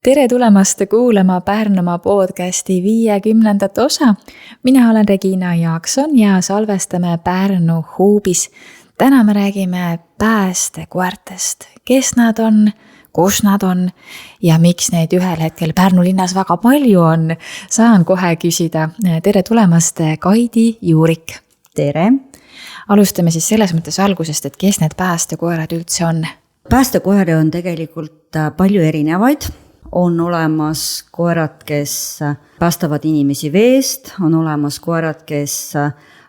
Tere tulemast kuulama Pärnumaa podcasti 50. osa. Mina olen Regina Jaakson ja salvestame Pärnu Huubis. Täna me räägime päästekoertest. Kes nad on, kus nad on ja miks neid ühel hetkel Pärnu linnas väga palju on. Saan kohe küsida. Tere tulemast, Kaidi Juurik. Tere! Alustame siis selles mõttes algusest, et kes need päästekoerad üldse on? Päästekoeri on tegelikult palju erinevaid. On olemas koerad, kes päästavad inimesi veest, on olemas koerad, kes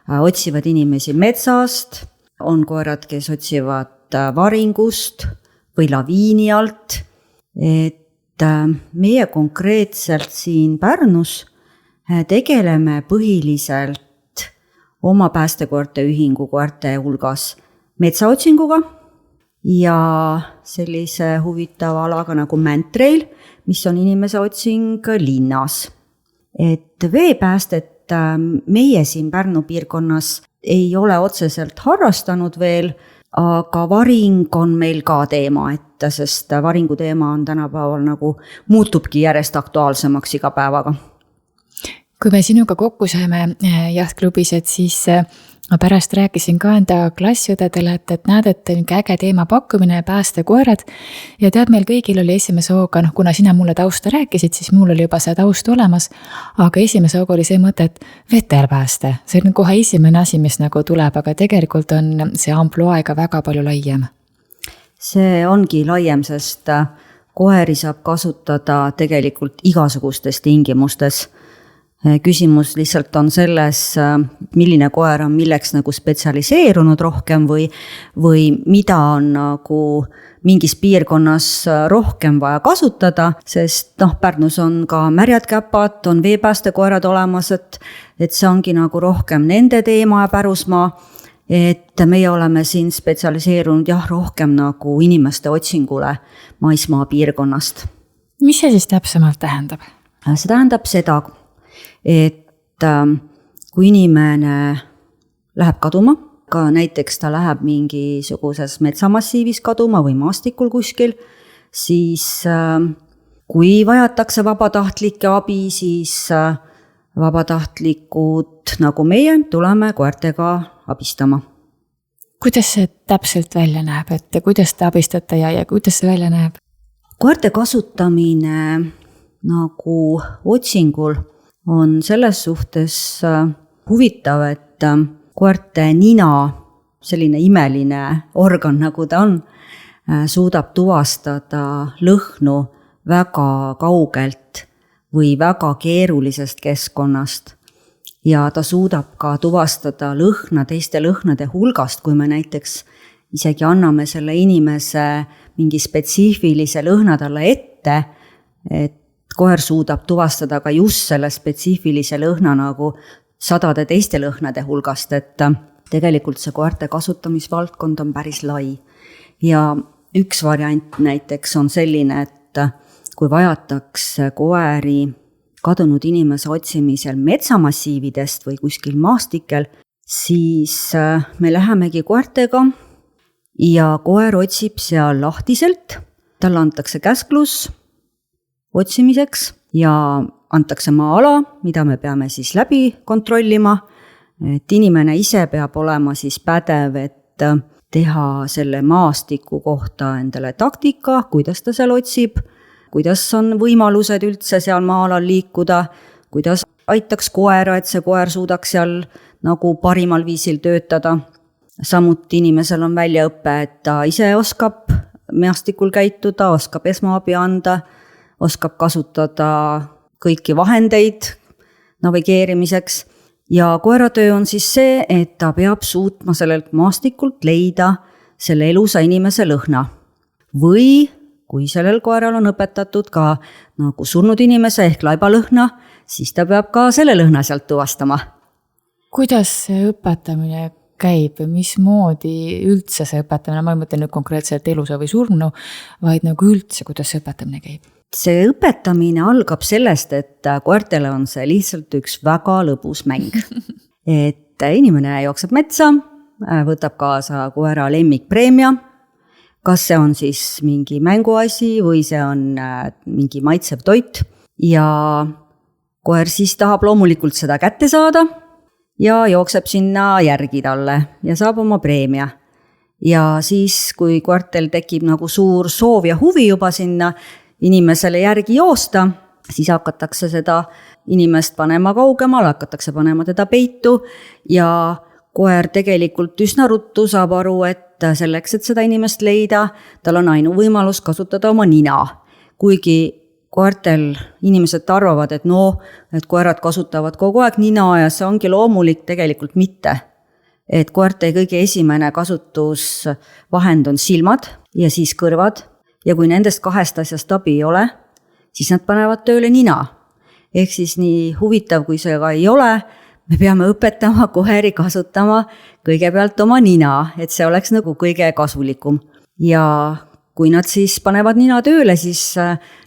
otsivad inimesi metsast, on koerad, kes otsivad varingust või laviini alt. Et meie konkreetselt siin Pärnus tegeleme põhiliselt oma päästekoerte ühingu koerte hulgas metsaotsinguga ja sellise huvitava alaga nagu Mantrail, mis on inimese otsing linnas. Et veepäästet meie siin Pärnu piirkonnas ei ole otseselt harrastanud veel, aga varing on meil ka teema, sest varingu teema on tänapäeval nagu muutubki järjest aktuaalsemaks iga päevaga. Kui me sinuga kokku saime jahtklubis, et siis ma pärast rääkisin ka enda klassiõdedele, et näed, et äge teema pakkumine ja päästekoerad. Ja tead, meil kõigil oli esimese hooga, kuna sina mulle tausta rääkisid, siis mul oli juba see taust olemas, aga esimese hooga oli see mõte, et vetelpääste. See on kohe esimene asi, mis nagu tuleb, aga tegelikult on see ampluaega väga palju laiem. See ongi laiem, sest koeri saab kasutada tegelikult igasugustes tingimustes. Küsimus lihtsalt on selles, milline koer on milleks nagu spetsialiseerunud rohkem või mida on nagu mingis piirkonnas rohkem vaja kasutada, sest Pärnus on ka märjad käpad, on veepäästekoerad olemas, et see ongi nagu rohkem nende teema ja pärusmaa, et meie oleme siin spetsialiseerunud rohkem nagu inimeste otsingule maismaa piirkonnast. Mis see siis täpsemalt tähendab? See tähendab seda, et kui inimene läheb kaduma, ka näiteks ta läheb mingisuguses metsamassiivis kaduma või maastikul kuskil, siis kui vajatakse vabatahtlike abi, siis vabatahtlikud nagu meie tuleme koertega abistama. Kuidas see täpselt välja näeb, et kuidas te abistate ja kuidas see välja näeb? Koerte kasutamine nagu otsingul on selles suhtes huvitav, et koerte nina, selline imeline organ nagu ta on, suudab tuvastada lõhnu väga kaugelt või väga keerulisest keskkonnast. Ja ta suudab ka tuvastada lõhna teiste lõhnade hulgast, kui me näiteks isegi anname selle inimese mingi spetsiifilise lõhna talle ette, et koer suudab tuvastada ka just selle spetsiifilise lõhna nagu sadade teiste lõhnade hulgast, et tegelikult see koerte kasutamisvaldkond on päris lai. Ja üks variant näiteks on selline, et kui vajatakse koeri kadunud inimese otsimisel metsamassiividest või kuskil maastikel, siis me lähemegi koertega ja koer otsib seal lahtiselt, talle antakse käsklus otsimiseks ja antakse maa-ala, mida me peame siis läbi kontrollima, et inimene ise peab olema siis pädev, et teha selle maastiku kohta endale taktika, kuidas ta seal otsib, kuidas on võimalused üldse seal maa-alal liikuda, kuidas aitaks koera, et see koer suudaks seal nagu parimal viisil töötada. Samuti inimesel on väljaõpe, et ta ise oskab maastikul käituda, oskab esmaabi anda, oskab kasutada kõiki vahendeid navigeerimiseks ja koeratöö on siis see, et ta peab suutma sellelt maastikult leida selle elusa inimese lõhna. Või kui sellel koeral on õpetatud ka nagu surnud inimese ehk laibalõhna, siis ta peab ka selle lõhna sealt tuvastama. Kuidas see õpetamine käib või mismoodi üldse see õpetamine, ma ei mõtle nüüd konkreetselt elusa või surnu, vaid nagu üldse, kuidas see õpetamine käib? See õpetamine algab sellest, et koertele on see lihtsalt üks väga lõbus mäng. Et inimene jookseb metsa, võtab kaasa koera lemmikpreemia, kas see on siis mingi mänguasi või see on mingi maitsev toit ja koer siis tahab loomulikult seda kätte saada ja jookseb sinna järgi talle ja saab oma preemia. Ja siis, kui koertel tekib nagu suur soov ja huvi juba sinna inimesele järgi joosta, siis hakatakse seda inimest panema kaugemal, hakatakse panema teda peitu ja koer tegelikult üsna ruttu saab aru, et selleks, et seda inimest leida, tal on ainuvõimalus kasutada oma nina. Kuigi koertel inimesed arvavad, et et koerad kasutavad kogu aeg nina ja see ongi loomulik, tegelikult mitte. Et koerte kõige esimene kasutusvahend on silmad ja siis kõrvad ja kui nendest kahest asjast abi ei ole, siis nad panevad tööle nina. Ehk siis nii huvitav, kui see ka ei ole, me peame õpetama koeri kasutama kõigepealt oma nina, et see oleks nagu kõige kasulikum. Ja kui nad siis panevad nina tööle, siis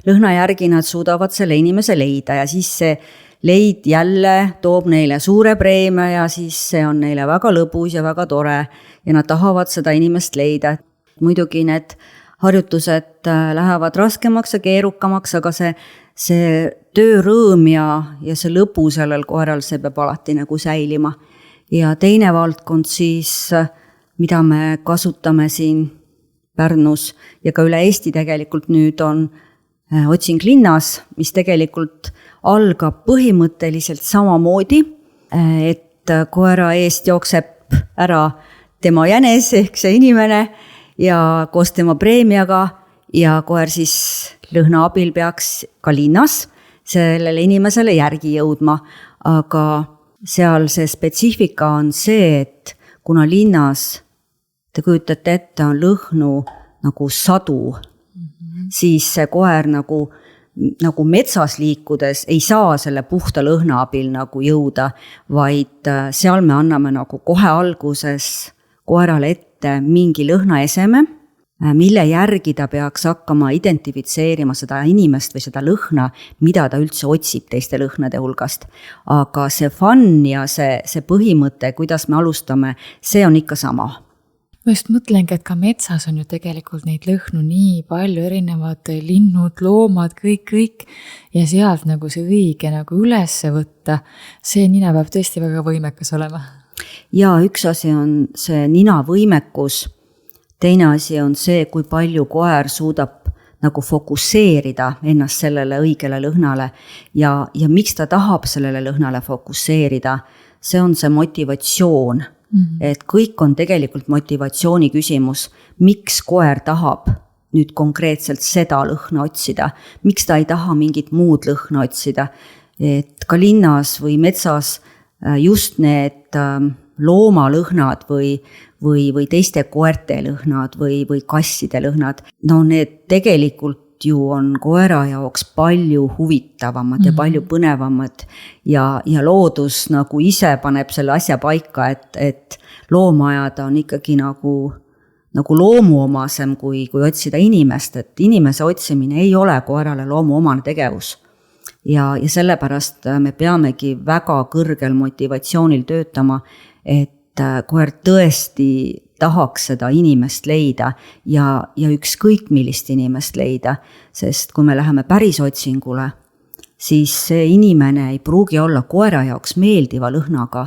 lõhna järgi nad suudavad selle inimese leida ja siis see leid jälle toob neile suure preemia ja siis see on neile väga lõbus ja väga tore ja nad tahavad seda inimest leida. Muidugi need harjutused lähevad raskemaks ja keerukamaks, aga see töörõõm ja see lõbu sellel koeral, see peab alati nagu säilima. Ja teine valdkond siis, mida me kasutame siin Pärnus ja ka üle Eesti tegelikult nüüd on otsing linnas, mis tegelikult algab põhimõtteliselt samamoodi, et koera eest jookseb ära tema jänes ehk see inimene ja koos tema preemiaga ja koer siis lõhna abil peaks ka linnas sellele inimesele järgi jõudma, aga seal see spetsiifika on see, et kuna linnas, te kujutate ette, on lõhnu nagu sadu, siis see koer nagu metsas liikudes ei saa selle puhta lõhna abil nagu jõuda, vaid seal me anname nagu kohe alguses koerale ette mingi lõhnaeseme, mille järgi ta peaks hakkama identifitseerima seda inimest või seda lõhna, mida ta üldse otsib teiste lõhnade hulgast. Aga see fun ja see põhimõte, kuidas me alustame, see on ikka sama. Ma just mõtlengi, et ka metsas on ju tegelikult neid lõhnu nii palju, erinevad linnud, loomad, kõik ja sealt nagu see õige nagu üles võtta, see nina peab tõesti väga võimekas olema. Ja üks asi on see nina võimekus, teine asi on see, kui palju koer suudab nagu fokusseerida ennast sellele õigele lõhnale ja miks ta tahab sellele lõhnale fokusseerida, see on see motivatsioon. Et kõik on tegelikult motivatsiooni küsimus, miks koer tahab nüüd konkreetselt seda lõhna otsida, miks ta ei taha mingit muud lõhna otsida. Et ka linnas või metsas just need loomalõhnad või teiste koerte lõhnad või kasside lõhnad, need tegelikult ju on koera jaoks palju huvitavamad ja palju põnevamad ja loodus nagu ise paneb selle asja paika, et loomajada on ikkagi nagu loomuomasem kui otsida inimest, et inimese otsimine ei ole koerale loomuomane tegevus. Ja sellepärast me peamegi väga kõrgel motivatsioonil töötama, et koer tõesti tahaks seda inimest leida ja ükskõik millist inimest leida, sest kui me läheme päris otsingule, siis see inimene ei pruugi olla koera jaoks meeldiva lõhnaga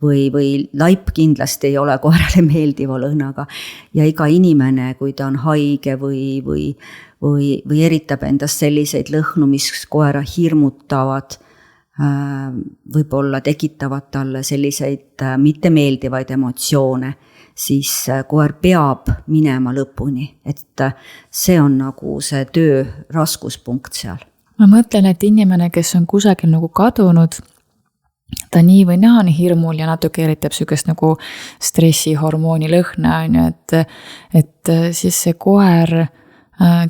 või laip kindlasti ei ole koerale meeldiva lõhnaga ja iga inimene, kui ta on haige või eritab endast selliseid lõhnu, mis koera hirmutavad, võib-olla tekitavad talle selliseid mittemeeldivaid emotsioone, siis koer peab minema lõpuni, et see on nagu see töö raskuspunkt seal. Ma mõtlen, et inimene, kes on kusagil nagu kadunud, ta nii või naa on hirmul ja natuke eritab sükest nagu stressihormooni lõhna, et siis see koer,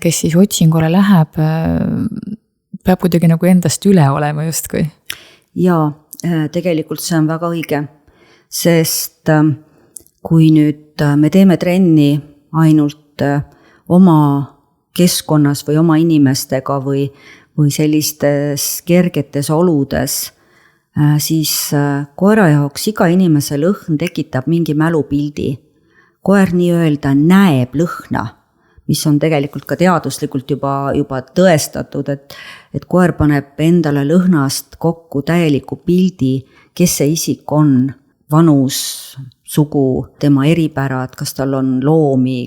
kes siis otsingule läheb, peab kuidagi nagu endast üle olema justkui. Jaa, tegelikult see on väga õige, sest kui nüüd me teeme trenni ainult oma keskkonnas või oma inimestega või sellistes kergetes oludes, siis koera jaoks iga inimese lõhn tekitab mingi mälupildi. Koer nii öelda näeb lõhna, mis on tegelikult ka teaduslikult juba tõestatud, et koer paneb endale lõhnast kokku täieliku pildi, kes see isik on, vanus, sugu, tema eripärad, kas tal on loomi,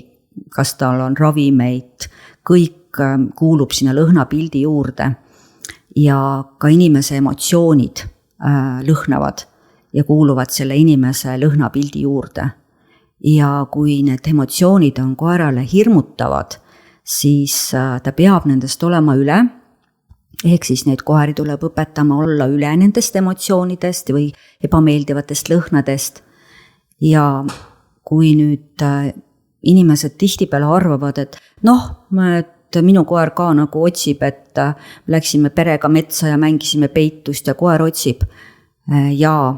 kas tal on ravimeid, kõik kuulub sinna lõhnapildi juurde. Ja ka inimese emotsioonid lõhnavad ja kuuluvad selle inimese lõhnapildi juurde. Ja kui need emotsioonid on koerale hirmutavad, siis ta peab nendest olema üle, ehk siis neid koeri tuleb õpetama olla üle nendest emotsioonidest või ebameeldivatest lõhnadest. Ja kui nüüd inimesed tihtipeale arvavad, et et minu koer ka nagu otsib, et läksime perega metsa ja mängisime peitust ja koer otsib. Ja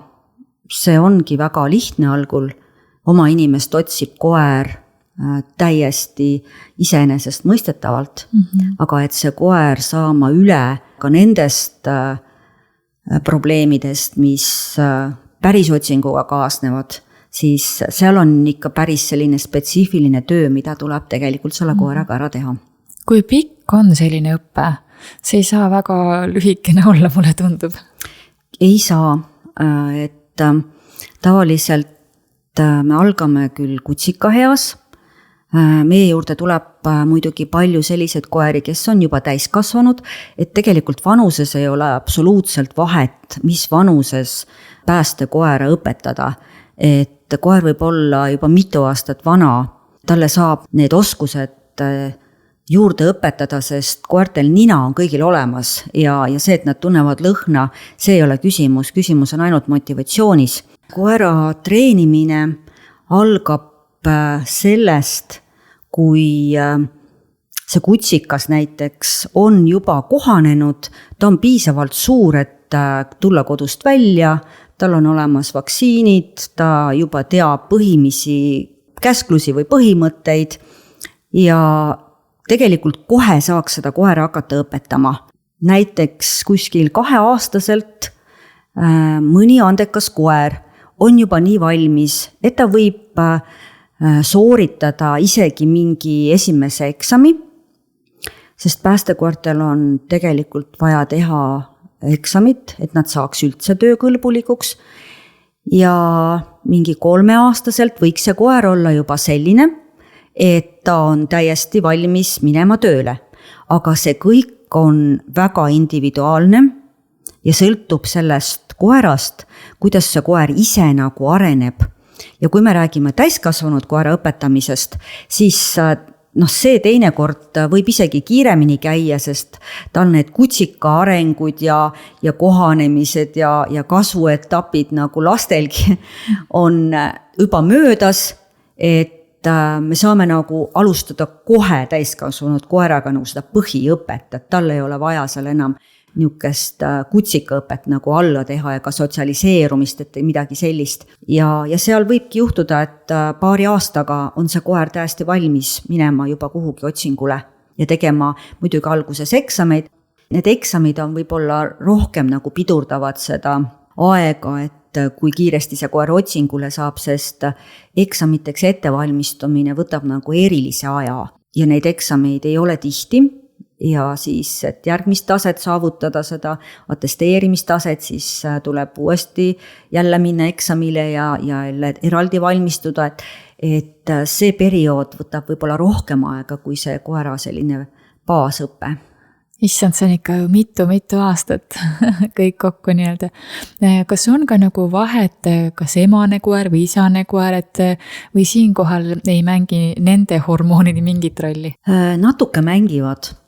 see ongi väga lihtne algul. Oma inimest otsib koer täiesti iseenesest mõistetavalt, aga et see koer saama üle ka nendest probleemidest, mis päris otsinguga kaasnevad, siis seal on ikka päris selline spetsiifiline töö, mida tuleb tegelikult selle koeraga ära teha. Kui pikk on selline õppe? See ei saa väga lühikene olla, mulle tundub. Ei saa, et tavaliselt me algame küll kutsikaheas. Meie juurde tuleb muidugi palju selliseid koeri, kes on juba täiskasvanud, et tegelikult vanuses ei ole absoluutselt vahet, mis vanuses päästekoera õpetada. Et koer võib olla juba mitu aastat vana, talle saab need oskused juurde õpetada, sest koertel nina on kõigil olemas ja see, et nad tunnevad lõhna, see ei ole küsimus on ainult motivatsioonis. Koera treenimine algab sellest, kui see kutsikas näiteks on juba kohanenud, ta on piisavalt suur, et tulla kodust välja, tal on olemas vaktsiinid, ta juba teab põhimisi käsklusi või põhimõtteid ja tegelikult kohe saaks seda koera hakata õpetama. Näiteks kuskil 2-aastaselt mõni andekas koer on juba nii valmis, et ta võib sooritada isegi mingi esimese eksami, sest päästekoertel on tegelikult vaja teha eksamit, et nad saaks üldse töökõlbulikuks. Ja mingi 3-aastaselt võiks see koer olla juba selline, et ta on täiesti valmis minema tööle. Aga see kõik on väga individuaalne ja sõltub sellest koerast, kuidas see koer ise nagu areneb. Ja kui me räägime täiskasvanud koera õpetamisest, siis see teinekord võib isegi kiiremini käia, sest tal need kutsika arengud ja kohanemised ja kasvuetapid nagu lastelgi on juba möödas, et me saame nagu alustada kohe täiskasvanud koeraga nagu seda põhiõpet, et tal ei ole vaja seal enam niisugust kutsikaõpet nagu alla teha ja ka sotsialiseerumist, et midagi sellist. Ja seal võibki juhtuda, et paari aastaga on see koer täiesti valmis minema juba kuhugi otsingule ja tegema muidugi alguses eksameid. Need eksamid on võib-olla rohkem nagu pidurdavad seda aega, et kui kiiresti see koer otsingule saab, sest eksamiteks ettevalmistumine võtab nagu erilise aja ja neid eksameid ei ole tihti. Ja siis, et järgmist taset saavutada seda atesteerimistaset, siis tuleb uuesti jälle minna eksamile ja eraldi valmistuda, et see periood võtab võib-olla rohkem aega kui see koera selline baasõpe. Issand, see on ikka mitu aastat kõik kokku nii-öelda. Kas on ka nagu vahet, kas emane koer või isane koer, või siinkohal ei mängi nende hormoonid mingit rolli? Natuke mängivad.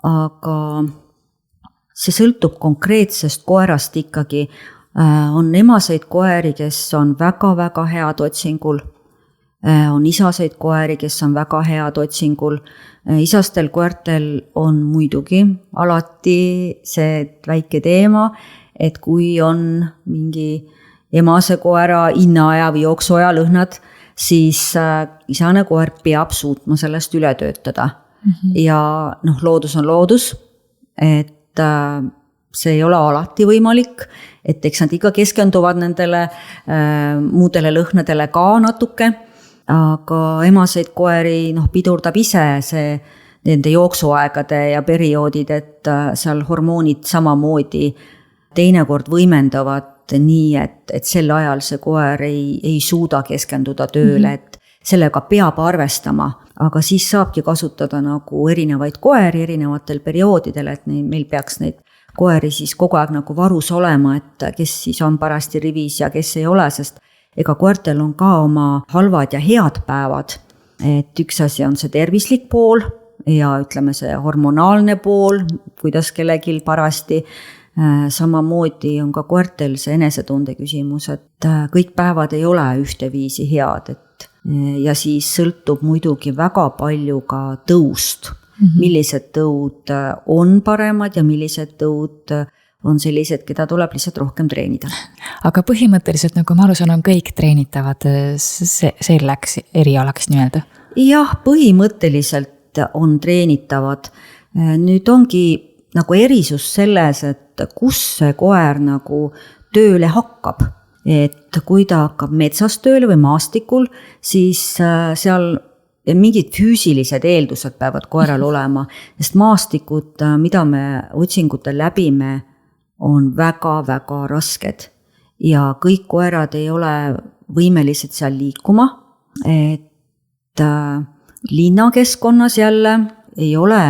Aga see sõltub konkreetsest koerast ikkagi. On emaseid koeri, kes on väga-väga head otsingul. On isaseid koeri, kes on väga head otsingul. Isastel koertel on muidugi alati see väike teema, et kui on mingi emase koera innaaja või jooksuaja lõhnad, siis isane koer peab suutma sellest üle töötada. Ja loodus on loodus, et see ei ole alati võimalik, et eks nad ikka keskenduvad nendele muudele lõhnadele ka natuke, aga emaseid koeri pidurdab ise see nende jooksuaegade ja perioodid, et seal hormoonid samamoodi teinekord võimendavad nii, et sel ajal see koer ei suuda keskenduda tööle, et sellega peab arvestama, aga siis saabki kasutada nagu erinevaid koeri erinevatel perioodidel, et meil peaks neid koeri siis kogu aeg nagu varus olema, et kes siis on parasti rivis ja kes ei ole, sest ega koertel on ka oma halvad ja head päevad, et üks asi on see tervislik pool ja ütleme see hormonaalne pool, kuidas kellelgi parasti, samamoodi on ka koertel see enesetunde küsimus, et kõik päevad ei ole ühteviisi head, et ja siis sõltub muidugi väga palju ka tõust, millised tõud on paremad ja millised tõud on sellised, keda tuleb lihtsalt rohkem treenida. Aga põhimõtteliselt, nagu ma aru saan, on kõik treenitavad selleks erialaks nii-öelda? Jah, põhimõtteliselt on treenitavad. Nüüd ongi nagu erisus selles, et kus see koer nagu tööle hakkab. Et kui ta hakkab metsas tööle või maastikul, siis seal mingid füüsilised eeldused peavad koeral olema, sest maastikud, mida me otsingutel läbime, on väga-väga rasked ja kõik koerad ei ole võimelised seal liikuma, et linnakeskkonnas jälle ei ole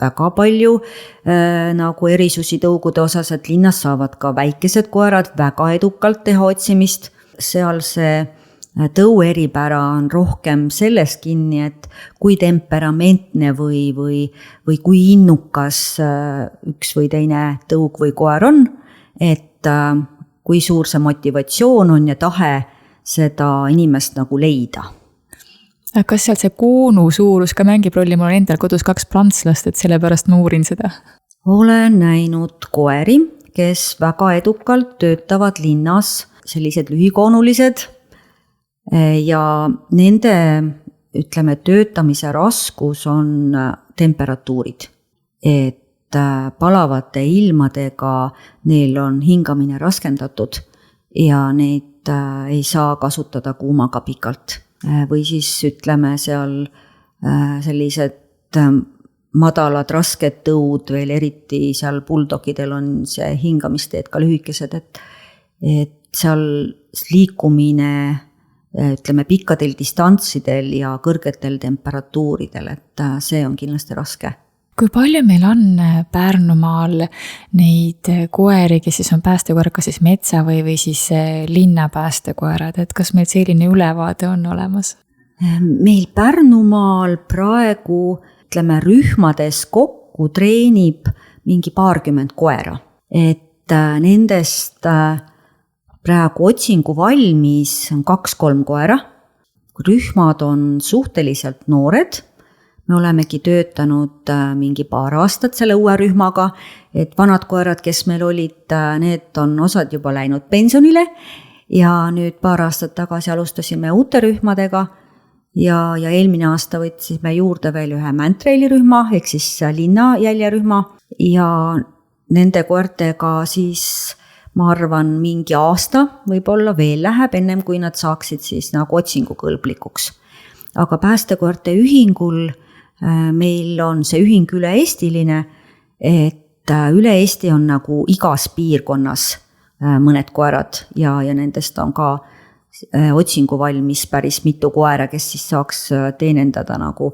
väga palju nagu erisusi tõugude osas, et linnas saavad ka väikesed koerad väga edukalt teha otsimist, seal see tõu eripära on rohkem selles kinni, et kui temperamentne või kui innukas üks või teine tõug või koer on, et kui suur see motivatsioon on ja tahe seda inimest nagu leida. Kas seal see koonu suurus ka mängib rolli? Mul on endal kodus 2 prantslast, et sellepärast ma uurin seda. Olen näinud koeri, kes väga edukalt töötavad linnas, sellised lühikoonulised, ja nende, ütleme, töötamise raskus on temperatuurid, et palavate ilmadega neil on hingamine raskendatud ja neid ei saa kasutada kuumaga pikalt. Või siis ütleme seal sellised madalad, rasked tõud, veel eriti seal bulldogidel on see hingamisteed ka lühikesed, et seal liikumine ütleme pikkadel distantsidel ja kõrgetel temperatuuridel, et see on kindlasti raske. Kui palju meil on Pärnumaal neid koeri, kes siis on päästekoerad, kas siis metsa või siis linna päästekoerad, et kas meil selline ülevaade on olemas? Meil Pärnumaal praegu, ütleme, rühmades kokku treenib mingi 20 koera, et nendest praegu otsingu valmis on 2-3 koera. Rühmad on suhteliselt noored. Me olemegi töötanud mingi paar aastat selle uue rühmaga, et vanad koerad, kes meil olid, need on osad juba läinud pensionile ja nüüd paar aastat tagasi alustasime uute rühmadega ja eelmine aasta võtsime juurde veel ühe Mantraili rühma, ehk siis linna jäljerühma ja nende koertega siis ma arvan mingi aasta võib-olla veel läheb ennem, kui nad saaksid siis nagu otsingukõlblikuks. Aga päästekoerte ühingul meil on see ühing üle-eestiline, et üle Eesti on nagu igas piirkonnas mõned koerad ja nendest on ka otsingu valmis päris mitu koera, kes siis saaks teenendada nagu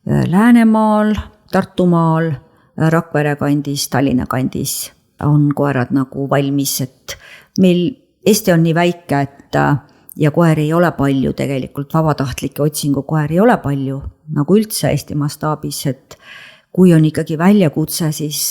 Läänemaal, Tartumaal, Rakvere kandis, Tallinna kandis on koerad nagu valmis, et meil Eesti on nii väike, et ja koeri ei ole palju tegelikult, vabatahtlikke otsingukoeri ei ole palju, nagu üldse Eesti mastaabis, et kui on ikkagi väljakutse, siis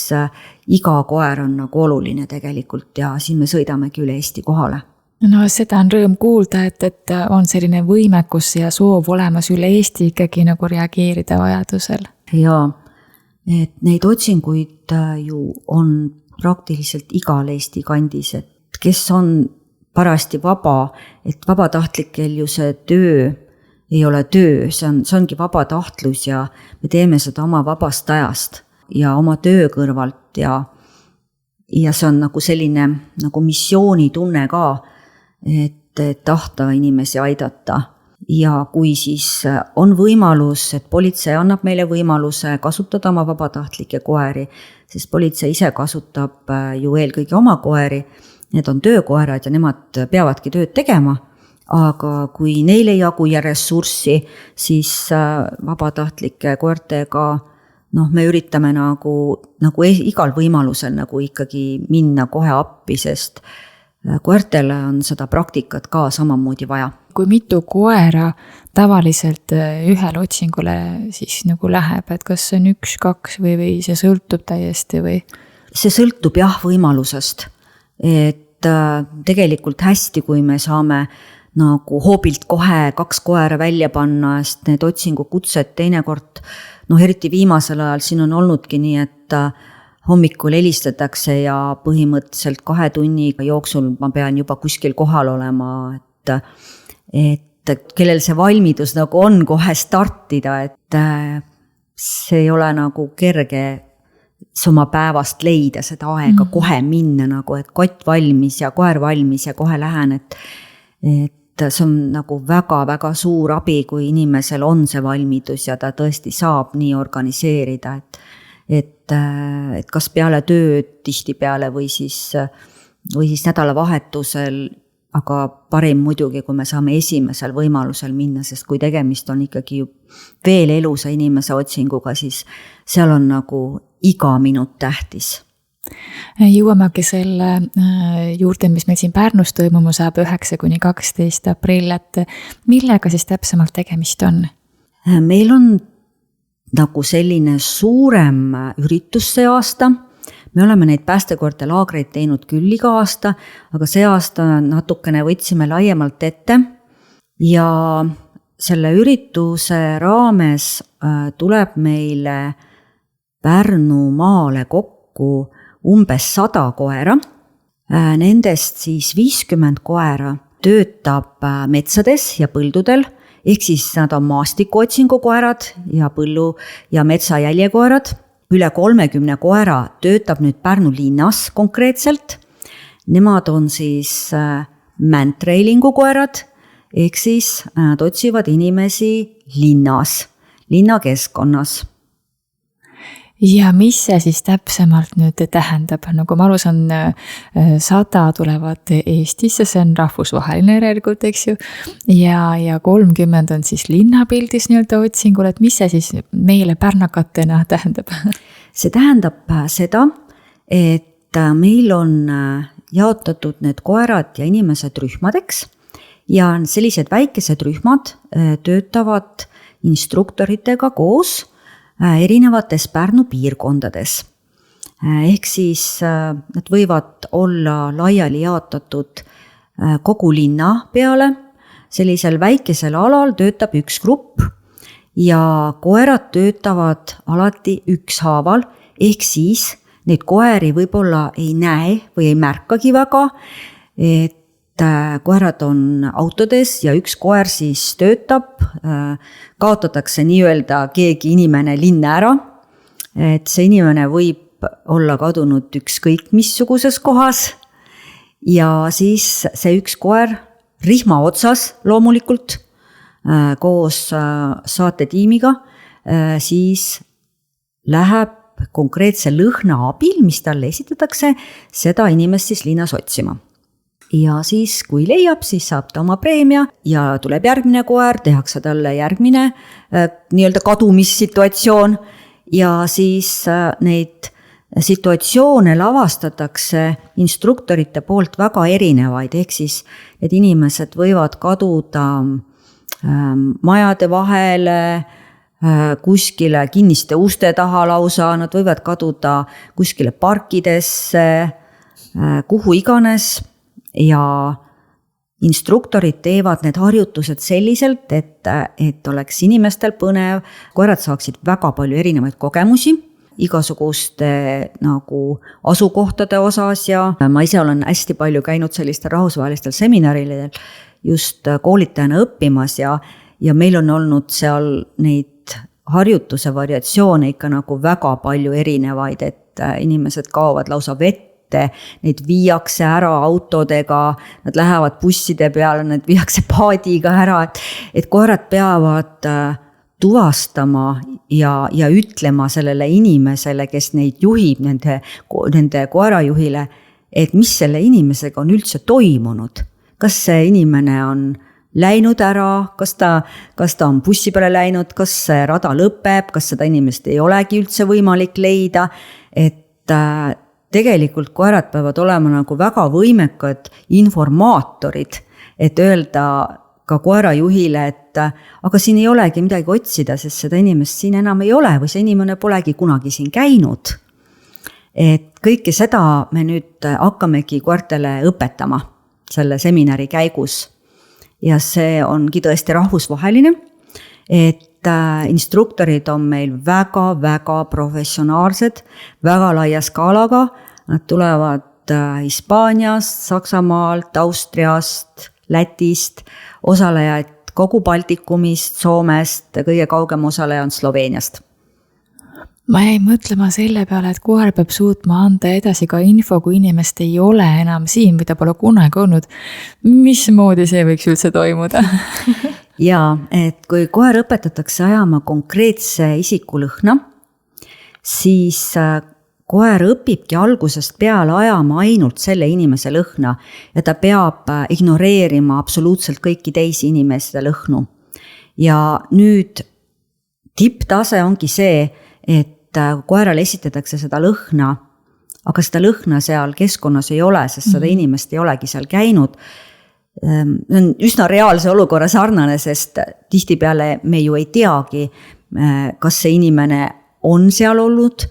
iga koer on nagu oluline tegelikult ja siin me sõidamegi üle Eesti kohale. No seda on rõõm kuulda, et on selline võimekus ja soov olemas üle Eesti ikkagi nagu reageerida vajadusel. Jaa, et neid otsinguid ju on praktiliselt igal Eesti kandis, et kes on parasti vaba, et vabatahtlikel ju see töö ei ole töö, see ongi vabatahtlus ja me teeme seda oma vabast ajast ja oma töö kõrvalt ja see on nagu selline nagu missioonitunne ka, et tahta inimesi aidata ja kui siis on võimalus, et politsei annab meile võimaluse kasutada oma vabatahtlikke koeri, sest politsei ise kasutab ju eelkõige oma koeri, need on töökoerad ja nemad peavadki tööd tegema, aga kui neil ei jagu ja ressurssi, siis vabatahtlike koertega me üritame nagu igal võimalusel nagu ikkagi minna kohe appi, sest koertele on seda praktikat ka samamoodi vaja. Kui mitu koera tavaliselt ühele otsingule siis nagu läheb, et kas see on 1-2 või see sõltub täiesti või? See sõltub jah võimalusest, et tegelikult hästi, kui me saame nagu hoobilt kohe 2 koera välja panna, sest need otsingukutsed teinekord, eriti viimasel ajal siin on olnudki nii, et hommikul helistatakse ja põhimõtteliselt 2 tunni jooksul ma pean juba kuskil kohal olema, et kellel see valmidus nagu on kohe startida, et see ei ole nagu kerge oma päevast leida seda aega kohe minna nagu, et kott valmis ja koer valmis ja kohe lähen, et see on nagu väga-väga suur abi, kui inimesel on see valmidus ja ta tõesti saab nii organiseerida, et kas peale tööd tihtipeale või siis nädalavahetusel, aga parim muidugi, kui me saame esimesel võimalusel minna, sest kui tegemist on ikkagi veel elusa inimese otsinguga, siis seal on nagu iga minut tähtis. Jõuamegi selle juurde, mis meil siin Pärnus toimuma saab 9-12 aprill, et millega siis täpsemalt tegemist on? Meil on nagu selline suurem üritus see aasta. Me oleme neid päästekoerte laagreid teinud küll iga aasta, aga see aasta natukene võtsime laiemalt ette ja selle ürituse raames tuleb meile Pärnumaale kokku umbes 100 koera. Nendest siis 50 koera töötab metsades ja põldudel, ehk siis nad on maastikuotsingukoerad ja põllu- ja metsajäljekoerad. Üle 30 koera töötab nüüd Pärnu linnas konkreetselt. Nemad on siis man-trailingu koerad, ehk siis nad otsivad inimesi linnas, linnakeskkonnas. Ja mis see siis täpsemalt nüüd tähendab? Nagu ma aru saan, 100 tulevad Eestisse, see on rahvusvaheline järelikult, eks ju, ja 30 on siis linnapildis nii-öelda otsingul, et mis see siis meile pärnakatena tähendab? See tähendab seda, et meil on jaotatud need koerad ja inimesed rühmadeks ja sellised väikesed rühmad töötavad instruktoritega koos erinevates Pärnu piirkondades. Ehk siis nad võivad olla laiali jaotatud kogu linna peale, sellisel väikesel alal töötab üks grupp ja koerad töötavad alati ükshaaval, ehk siis neid koeri võib-olla ei näe või ei märkagi väga, et koerad on autodes ja üks koer siis töötab, kaotatakse nii-öelda keegi inimene linna ära, et see inimene võib olla kadunud ükskõik missuguses kohas ja siis see üks koer rihma otsas loomulikult koos saatetiimiga siis läheb konkreetse lõhna abil, mis talle esitatakse, seda inimest siis linnas otsima. Ja siis, kui leiab, siis saab ta oma preemia ja tuleb järgmine koer, tehakse talle järgmine nii-öelda kadumissituatsioon ja siis neid situatsioone lavastatakse instruktorite poolt väga erinevaid, ehk siis need inimesed võivad kaduda majade vahele, kuskile kinniste uste taha lausa, nad võivad kaduda kuskile parkidesse, kuhu iganes. Ja instruktorid teevad need harjutused selliselt, et oleks inimestel põnev, koerad saaksid väga palju erinevaid kogemusi igasuguste nagu asukohtade osas ja ma ise olen hästi palju käinud sellistel rahvusvahelistel seminaridel just koolitajana õppimas ja meil on olnud seal neid harjutuse variatsioone ikka nagu väga palju erinevaid, et inimesed kaovad lausa vette neid viiakse ära autodega, nad lähevad busside peale, nad viiakse paadiga ära, et koerad peavad tuvastama ja ütlema sellele inimesele, kes neid juhib, nende koerajuhile, et mis selle inimesega on üldse toimunud. Kas see inimene on läinud ära, kas ta on bussi peale läinud, kas see rada lõpeb, kas seda inimest ei olegi üldse võimalik leida, et tegelikult koerad peavad olema nagu väga võimekad informaatorid, et öelda ka koerajuhile, et aga siin ei olegi midagi otsida, sest seda inimest siin enam ei ole või see inimene polegi kunagi siin käinud. Et kõike seda me nüüd hakkamegi koertele õpetama selle seminari käigus. Ja see ongi tõesti rahvusvaheline, et instruktorid on meil väga-väga professionaalsed, väga laia skaalaga. Nad tulevad Hispaaniast, Saksamaalt, Austriast, Lätist, osalejaid kogu Baltikumist, Soomest, kõige kaugem osaleja on Sloveeniast. Ma jäin mõtlema selle peale, et koer peab suutma anda edasi ka info, kui inimest ei ole enam siin, mida pole kunagi olnud. Mismoodi see võiks üldse toimuda? Jaa, et kui koer õpetatakse ajama konkreetse isiku lõhna, siis koer õpibki algusest peale ajama ainult selle inimese lõhna ja ta peab ignoreerima absoluutselt kõiki teisi inimeste lõhnu. Ja nüüd tipptase ongi see, et koerale esitatakse seda lõhna, aga seda lõhna seal keskkonnas ei ole, sest seda inimest ei olegi seal käinud. See on üsna reaalse olukorra sarnane, sest tihtipeale me ju ei teagi, kas see inimene on seal olnud,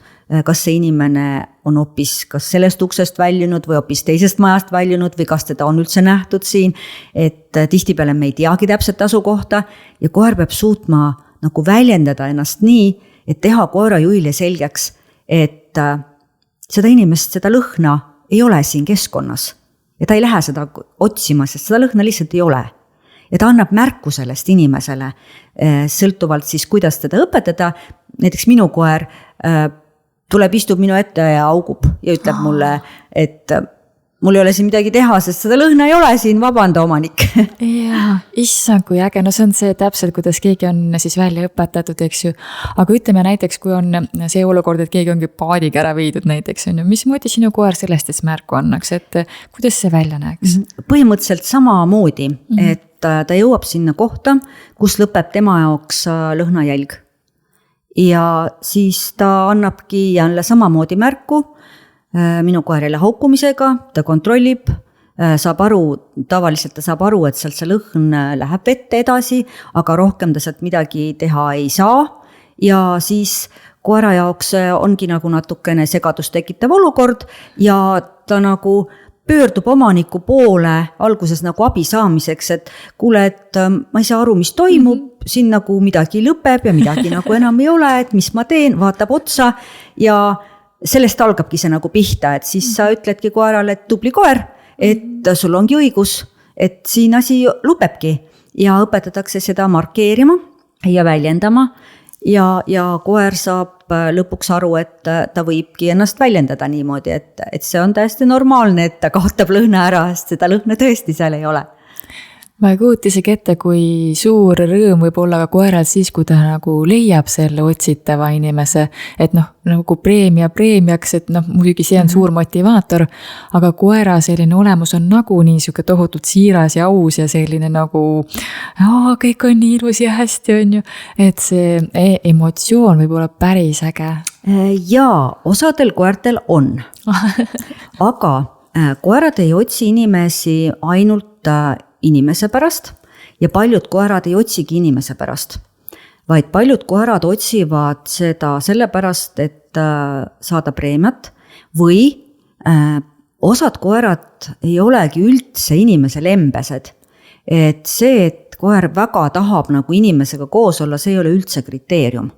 kas see inimene on hoopis kas sellest uksest väljunud või hoopis teisest majast väljunud või kas teda on üldse nähtud siin, et tihtipeale me ei teagi täpselt asukohta ja koer peab suutma nagu väljendada ennast nii, et teha koerajuhile selgeks, et seda inimest, seda lõhna ei ole siin keskkonnas ja ta ei lähe seda otsima, sest seda lõhna lihtsalt ei ole. Ja ta annab märku sellest inimesele, sõltuvalt siis, kuidas teda õpetada. Näiteks minu koer tuleb, istub minu ette ja augub ja ütleb mulle, et mul ei ole siin midagi teha, sest seda lõhna ei ole siin, vabanda omanik. Jaa, issand kui äge, no see on see täpselt, kuidas keegi on siis välja õpetatud, eks ju. Aga ütleme näiteks, kui on see olukord, et keegi ongi paadiga ära viidud näiteks, on ju, mismoodi sinu koer sellest märku annaks, et kuidas see välja näeks? Põhimõtteliselt samamoodi, et ta jõuab sinna kohta, kus lõpeb tema jaoks lõhnajälg. Ja siis ta annabki jälle samamoodi märku, minu koer jälle haukumisega, ta kontrollib, tavaliselt ta saab aru, et sealt see lõhn läheb vette edasi, aga rohkem ta sealt midagi teha ei saa. Ja siis koera jaoks ongi nagu natukene segadust tekitav olukord ja ta nagu pöördub omaniku poole alguses nagu abi saamiseks, et kuule, et ma ei saa aru, mis toimub, siin nagu midagi lõpeb ja midagi nagu enam ei ole, et mis ma teen, vaatab otsa ja sellest algabki see nagu pihta, et siis sa ütledki koerale, et tubli koer, et sul ongi õigus, et siin asi lõpebki ja õpetatakse seda markeerima ja väljendama ja koer saab lõpuks aru, et ta võibki ennast väljendada niimoodi, et see on täiesti normaalne, et ta kaotab lõhna ära, sest seda lõhna tõesti seal ei ole. Ma ei kujuta isegi ette, kui suur rõõm võib olla ka koeral siis, kui ta nagu leiab selle otsitava inimese, et nagu preemiaks, et muidugi see on suur motivaator, aga koera selline olemus on nagu nii siuke tohutult siiras ja aus ja selline nagu kõik on nii ilus ja hästi on ju, et see emotsioon võib olla päris äge. Jaa, osadel koertel on, aga koerad ei otsi inimesi ainult inimese pärast ja paljud koerad ei otsigi inimese pärast, vaid paljud koerad otsivad seda sellepärast, et saada preemiat või osad koerad ei olegi üldse inimese lembesed. Et see, et koer väga tahab nagu inimesega koos olla, see ei ole üldse kriteerium.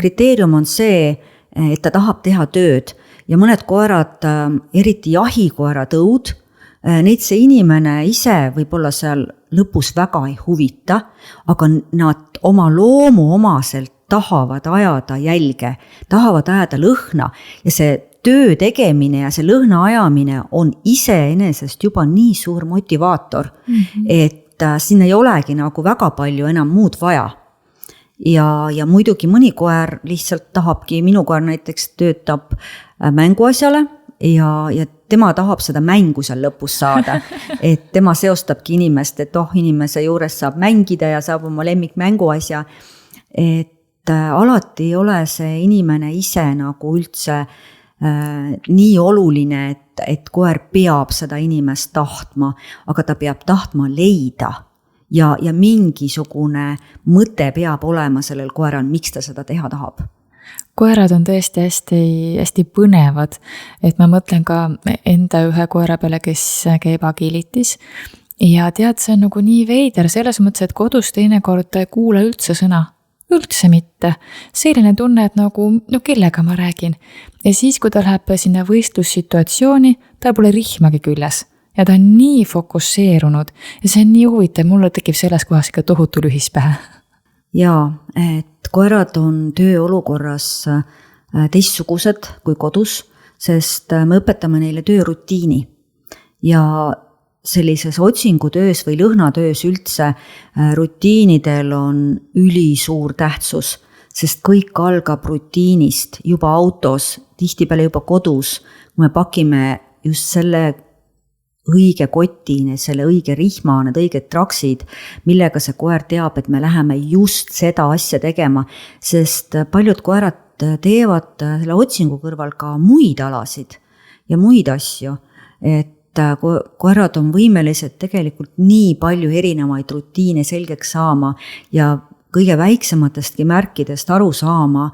Kriteerium on see, et ta tahab teha tööd ja mõned koerad, eriti jahikoerad, õud, neid see inimene ise võib-olla seal lõpus väga ei huvita, aga nad oma loomu omaselt tahavad ajada jälge, tahavad ajada lõhna ja see töö tegemine ja see lõhna ajamine on iseenesest juba nii suur motivaator, et siin ei olegi nagu väga palju enam muud vaja. Ja muidugi mõni koer lihtsalt tahabki, minu koer näiteks töötab mänguasjale ja tema tahab seda mängu seal lõpus saada, et tema seostabki inimest, et inimese juures saab mängida ja saab oma lemmikmänguasja, et alati ei ole see inimene ise nagu üldse nii oluline, et koer peab seda inimest tahtma, aga ta peab tahtma leida ja mingisugune mõte peab olema sellel koeral, miks ta seda teha tahab. Koerad on tõesti hästi põnevad, et ma mõtlen ka enda ühe koera peale, kes käib agilitis ja tead, see on nagu nii veider selles mõttes, et kodus teinekord ta ei kuula üldse sõna. Üldse mitte. Selline tunne, et nagu, kellega ma räägin. Ja siis, kui ta läheb sinna võistlussituatsiooni, ta pole rihmagi küljes. Ja ta on nii fokusseerunud. Ja see on nii huvitav, mulle tekib selles kohas ikka tohutu lühispähe. Jaa, et koerad on tööolukorras teistsugused kui kodus, sest me õpetame neile töörutiini. Ja sellises otsingutöös või lõhnatöös üldse rutiinidel on ülisuur tähtsus, sest kõik algab rutiinist juba autos, tihtipeale juba kodus, kui me pakime just selle õige kotine, selle õige rihma, need õiged traksid, millega see koer teab, et me läheme just seda asja tegema, sest paljud koerad teevad selle otsingu kõrval ka muid alasid ja muid asju, et koerad on võimelised tegelikult nii palju erinevaid rutiine selgeks saama ja kõige väiksematestki märkidest aru saama,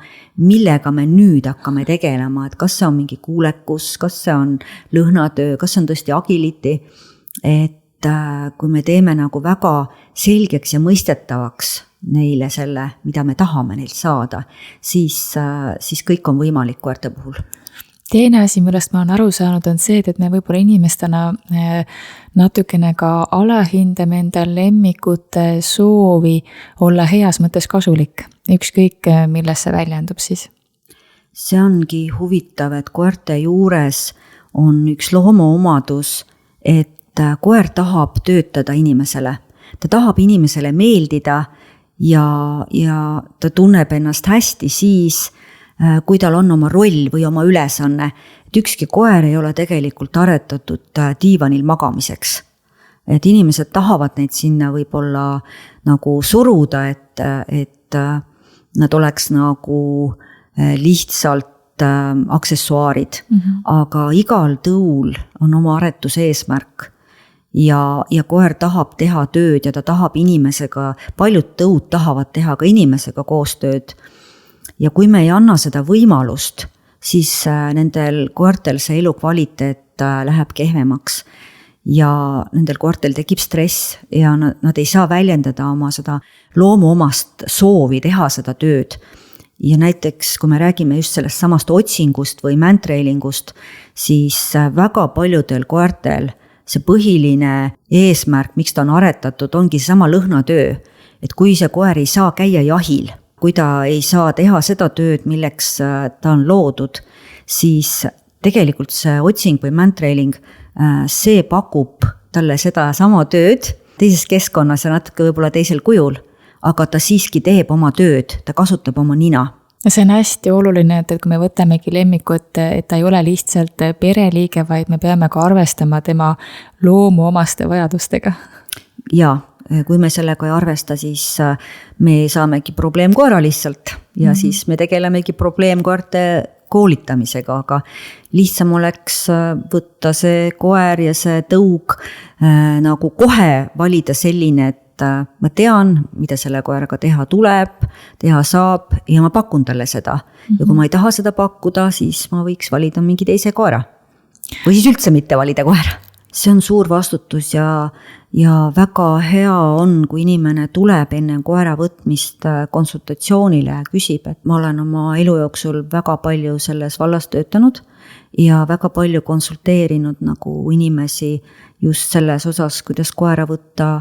millega me nüüd hakkame tegelema, et kas see on mingi kuulekus, kas see on lõhnatöö, kas see on tõesti agility, et kui me teeme nagu väga selgeks ja mõistetavaks neile selle, mida me tahame neilt saada, siis kõik on võimalik koerte puhul. Teine asi, millest ma olen aru saanud, on see, et me võib-olla inimestena natukene ka alahindame enda lemmikute soovi olla heas mõttes kasulik. Ükskõik, milles see väljendub siis. See ongi huvitav, et koerte juures on üks loomoomadus, et koer tahab töötada inimesele. Ta tahab inimesele meeldida ja ta tunneb ennast hästi siis, kui tal on oma roll või oma ülesanne, et ükski koer ei ole tegelikult aretatud diivanil magamiseks. Et inimesed tahavad neid sinna võib-olla nagu suruda, et nad oleks nagu lihtsalt aksessuaarid, aga igal tõul on oma aretuse eesmärk ja koer tahab teha tööd ja ta tahab inimesega, paljud tõud tahavad teha ka inimesega koostööd. Ja kui me ei anna seda võimalust, siis nendel koertel see elukvaliteet läheb kehvemaks ja nendel koertel tekib stress ja nad ei saa väljendada oma seda loomuomast soovi teha seda tööd. Ja näiteks, kui me räägime just sellest samast otsingust või mantrailingust, siis väga paljudel koertel see põhiline eesmärk, miks ta on aretatud, ongi sama lõhnatöö. Et kui see koer ei saa käia jahil, kui ta ei saa teha seda tööd, milleks ta on loodud, siis tegelikult see otsing või mantrailing, see pakub talle seda sama tööd teises keskkonnas ja natuke võib-olla teisel kujul, aga ta siiski teeb oma tööd, ta kasutab oma nina. Ja see on hästi oluline, et kui me võtamegi lemmikut, et ta ei ole lihtsalt pereliige, vaid me peame ka arvestama tema loomuomaste vajadustega. Jaa. Kui me sellega ei arvesta, siis me saamegi probleemkoera lihtsalt ja siis me tegelemegi probleemkoerte koolitamisega, aga lihtsam oleks võtta see koer ja see tõug nagu kohe valida selline, et ma tean, mida selle koeraga teha tuleb, teha saab ja ma pakun talle seda. Ja kui ma ei taha seda pakkuda, siis ma võiks valida mingi teise koera või siis üldse mitte valida koera. See on suur vastutus ja väga hea on, kui inimene tuleb enne koera võtmist konsultatsioonile ja küsib, et ma olen oma elu jooksul väga palju selles vallas töötanud ja väga palju konsulteerinud nagu inimesi just selles osas, kuidas koera võtta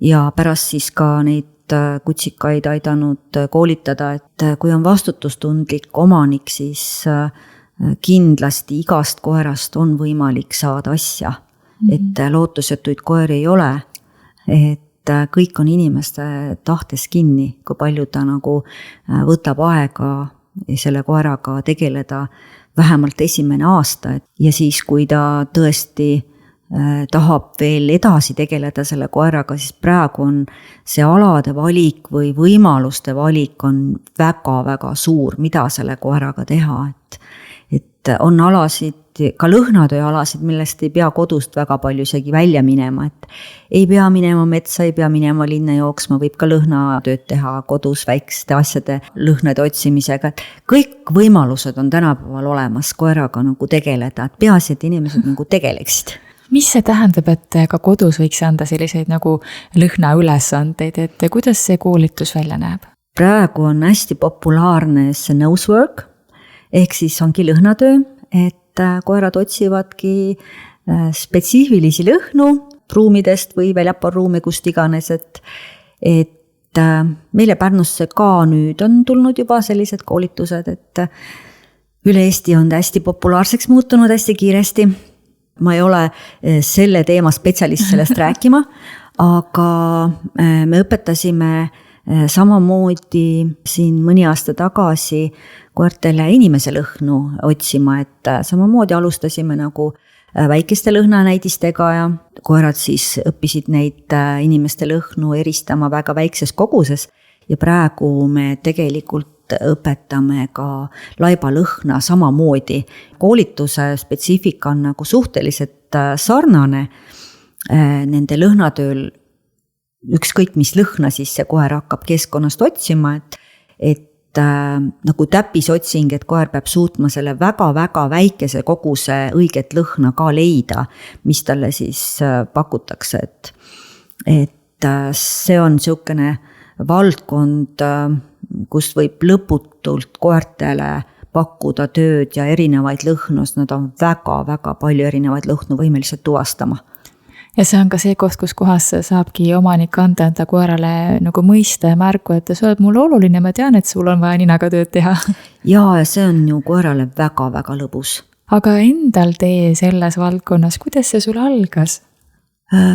ja pärast siis ka neid kutsikaid aidanud koolitada, et kui on vastutustundlik omanik, siis kindlasti igast koerast on võimalik saada asja, et lootusetuid koeri ei ole, et kõik on inimeste tahtes kinni, kui palju ta nagu võtab aega selle koeraga tegeleda vähemalt esimene aasta ja siis, kui ta tõesti tahab veel edasi tegeleda selle koeraga, siis praegu on see alade valik või võimaluste valik on väga-väga suur, mida selle koeraga teha, et on alasid, ka lõhnatöö alasid, millest ei pea kodust väga palju isegi välja minema, et ei pea minema metsa, ei pea minema linna jooksma, võib ka lõhnatööd teha kodus väikeste asjade lõhnade otsimisega, et kõik võimalused on tänapäeval olemas koeraga nagu tegeleda, et peaasi, et inimesed nagu tegeleksid. Mis see tähendab, et ka kodus võiks anda selliseid nagu lõhnaülesandeid, et kuidas see koolitus välja näeb? Praegu on hästi populaarne see nosework, ehk siis ongi lõhnatöö, et koerad otsivadki spetsiifilisi lõhnu ruumidest või väljapool ruumi, kust iganes, et meile Pärnusse ka nüüd on tulnud juba sellised koolitused, et üle Eesti on hästi populaarseks muutunud hästi kiiresti. Ma ei ole selle teema spetsialist sellest rääkima, aga me õpetasime samamoodi siin mõni aasta tagasi koertele inimese lõhnu otsima, et samamoodi alustasime nagu väikeste lõhnanäidistega ja koerad siis õppisid neid inimeste lõhnu eristama väga väikses koguses ja praegu me tegelikult õpetame ka laibalõhna samamoodi. Koolituse spetsiifika on nagu suhteliselt sarnane nende lõhnatööl, ükskõik mis lõhna siis see koer hakkab keskkonnast otsima, et nagu täppisotsing, et koer peab suutma selle väga-väga väikese koguse õiget lõhna ka leida, mis talle siis pakutakse, et see on niisugune valdkond, kus võib lõputult koertele pakkuda tööd ja erinevaid lõhnu, nad on väga-väga palju erinevaid lõhnu võimelised tuvastama. Ja see on ka see koht, kus kohas saabki omanik anda enda koerale nagu mõista ja märku, et sa oled mulle oluline, ma tean, et sul on vaja ninaga tööd teha. Ja see on ju koerale väga-väga lõbus. Aga endal tee selles valdkonnas, kuidas see sul algas?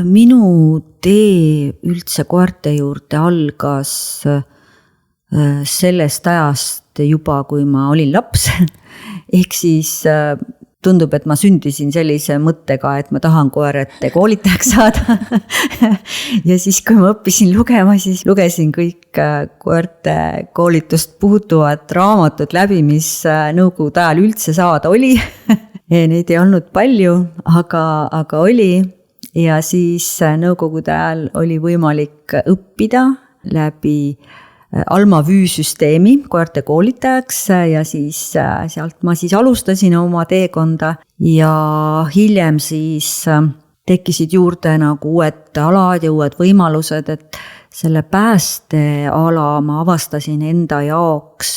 Minu tee üldse koerte juurde algas sellest ajast juba, kui ma olin laps. Ehk siis tundub, et ma sündisin sellise mõttega, et ma tahan koerate koolitajaks saada. Ja siis, kui ma õppisin lugema, siis lugesin kõik koerte koolitust puutuvad raamatud läbi, mis nõukogude ajal üldse saada oli. Neid ei olnud palju, aga oli. Ja siis nõukogude ajal oli võimalik õppida läbi Alma Vüü-süsteemi koerte koolitajaks ja siis sealt ma siis alustasin oma teekonda ja hiljem siis tekkisid juurde nagu uued alad ja uued võimalused, et selle päästeala ma avastasin enda jaoks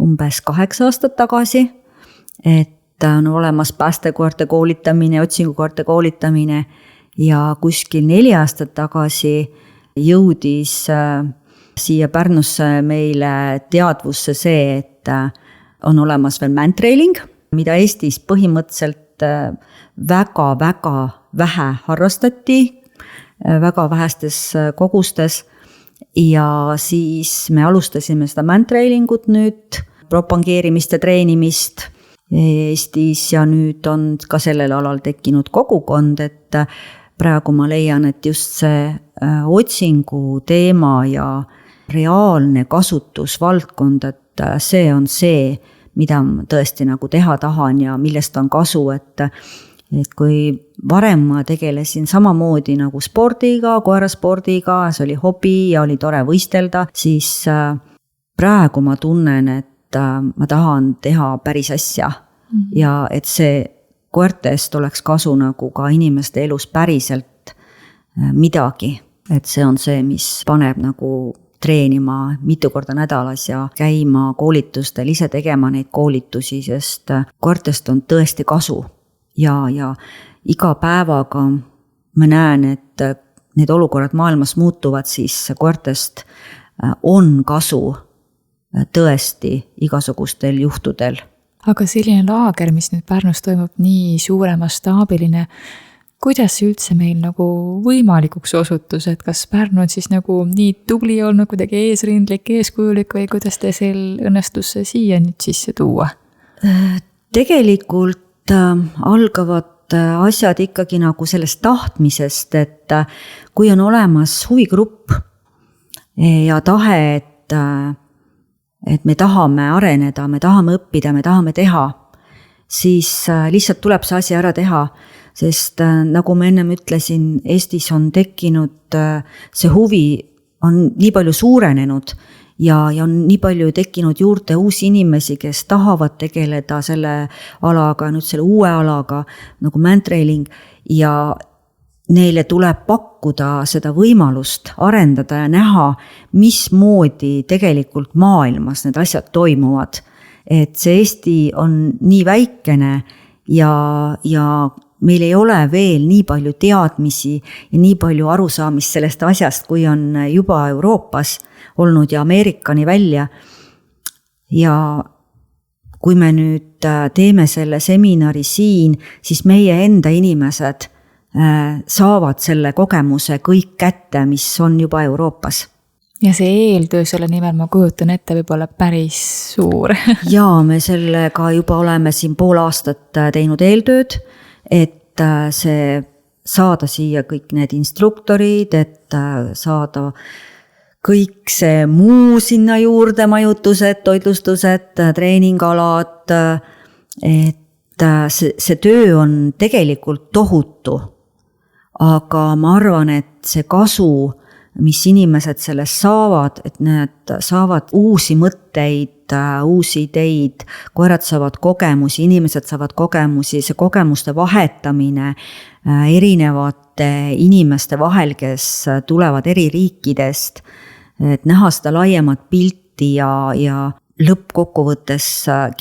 umbes 8 aastat tagasi, et on olemas päästekoerte koolitamine, otsingukoerte koolitamine ja kuskil 4 aastat tagasi jõudis siia Pärnusse meile teadvusse see, et on olemas veel mantrailing, mida Eestis põhimõtteliselt väga-väga vähe harrastati, väga vähestes kogustes ja siis me alustasime seda mantrailingut nüüd, propageerimist ja treenimist Eestis ja nüüd on ka sellel alal tekkinud kogukond, et praegu ma leian, et just see otsingu teema ja reaalne kasutusvaldkond, et see on see, mida ma tõesti nagu teha tahan ja millest on kasu, et kui varem ma tegelesin samamoodi nagu spordiga, koeraspordiga, see oli hobi ja oli tore võistelda, siis praegu ma tunnen, et ma tahan teha päris asja ja et see koertest oleks kasu nagu ka inimeste elus päriselt midagi, et see on see, mis paneb nagu treenima mitu korda nädalas ja käima koolitustel, ise tegema neid koolitusi, sest koertest on tõesti kasu ja iga päevaga ma näen, et need olukorrad maailmas muutuvad, siis koertest on kasu tõesti igasugustel juhtudel. aga selline laager, mis nüüd Pärnus toimub nii suure mastaabiline, kuidas see üldse meil nagu võimalikuks osutus, et kas Pärnu on siis nagu nii tubli olnud, kuidagi eesrindlik, eeskujulik või kuidas te sel õnnestus siia nüüd sisse tuua? Tegelikult algavad asjad ikkagi nagu sellest tahtmisest, et kui on olemas huvigrupp ja tahe, et me tahame areneda, me tahame õppida, me tahame teha, siis lihtsalt tuleb see asi ära teha, sest nagu ma ennem ütlesin, Eestis on tekkinud, see huvi on nii palju suurenenud ja on nii palju tekkinud juurde uusi inimesi, kes tahavad tegeleda selle alaga, nüüd selle uue alaga nagu mantrailing ja neile tuleb pakkuda seda võimalust arendada ja näha, mismoodi tegelikult maailmas need asjad toimuvad. Et see Eesti on nii väikene ja meil ei ole veel nii palju teadmisi ja nii palju arusaamist sellest asjast, kui on juba Euroopas olnud ja Ameerikani välja. Ja kui me nüüd teeme selle seminari siin, siis meie enda inimesed saavad selle kogemuse kõik kätte, mis on juba Euroopas. Ja see eeltöö selle nimel ma kujutan ette võib olla päris suur. Ja me sellega juba oleme siin pool aastat teinud eeltööd, et see saada siia kõik need instruktorid, et saada kõik see muu sinna juurde, majutused, toitlustused, treeningalad, et see töö on tegelikult tohutu. Aga ma arvan, et see kasu, mis inimesed sellest saavad, et need saavad uusi mõtteid, uusi ideid, koerad saavad kogemusi, inimesed saavad kogemusi, see kogemuste vahetamine erinevate inimeste vahel, kes tulevad eri riikidest, et näha seda laiemat pilti ja lõppkokkuvõttes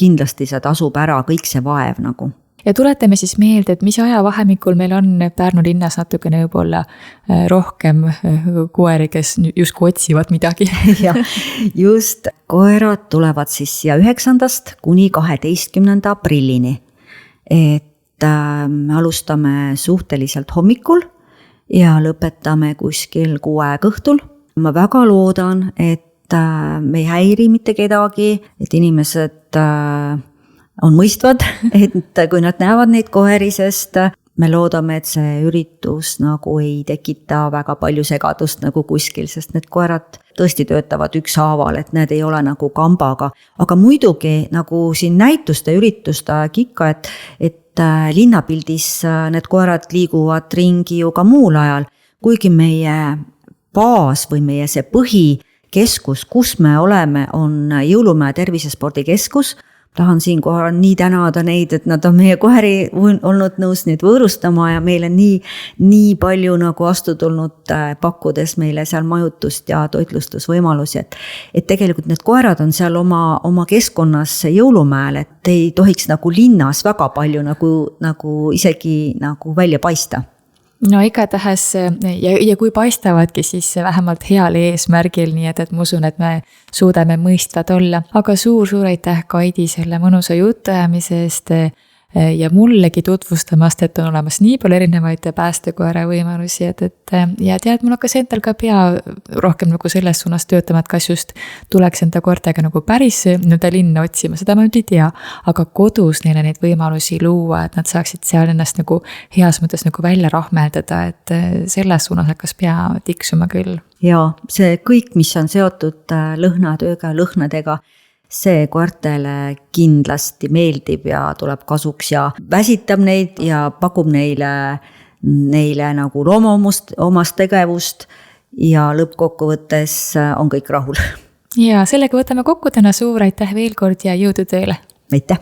kindlasti see tasub ära kõik see vaev nagu. Ja tuletame siis meelde, et mis ajavahemikul meil on Pärnu linnas natukene võib-olla rohkem koeri, kes justkui otsivad midagi. Ja just, koerad tulevad siis siia 9. kuni 12. aprillini. Et me alustame suhteliselt hommikul ja lõpetame kuskil 6 õhtul. Ma väga loodan, et me ei häiri mitte kedagi, et inimesed on mõistvad, et kui nad näevad neid koeri, sest me loodame, et see üritus nagu ei tekita väga palju segadust nagu kuskil, sest need koerad tõesti töötavad ükshaaval, et need ei ole nagu kambaga. Aga muidugi nagu siin näituste ürituste aeg ikka, et linnapildis need koerad liiguvad ringi ju ka muul ajal, kuigi meie baas või meie see põhikeskus, kus me oleme, on Jõulumäe tervisespordikeskus. Tahan siinkohal nii tänada neid, et nad on meie koeri olnud nõus nüüd võõrustama ja meile nii palju nagu vastu tulnud pakkudes meile seal majutust ja toitlustusvõimalusi, et tegelikult need koerad on seal oma keskkonnas Jõulumäel, et ei tohiks nagu linnas väga palju nagu isegi nagu välja paista. No igatahes ja kui paistavadki, siis vähemalt heal eesmärgil, nii et ma usun, et me suudame mõistvad olla. Aga suur aitäh, Kaidi, selle mõnusa jutuajamise eest ja mullegi tutvustamast, et on olemas nii palju erinevaid päästekoera võimalusi, ja tead, mul hakkas endal ka pea rohkem nagu selles suunas töötama, et kas just tuleks enda koertega nagu päris linna otsima, seda ma nüüd ei tea, aga kodus neile neid võimalusi luua, et nad saaksid seal ennast nagu heas mõttes nagu välja rahmeldada, et selles suunas hakkas pea tiksuma küll. Ja see kõik, mis on seotud lõhnatööga, lõhnadega, see koertele kindlasti meeldib ja tuleb kasuks ja väsitab neid ja pakub neile nagu loomaomast tegevust ja lõppkokkuvõttes on kõik rahul. Ja sellega võtame kokku täna, suur aitäh veel kord ja jõudu tööle! Aitäh!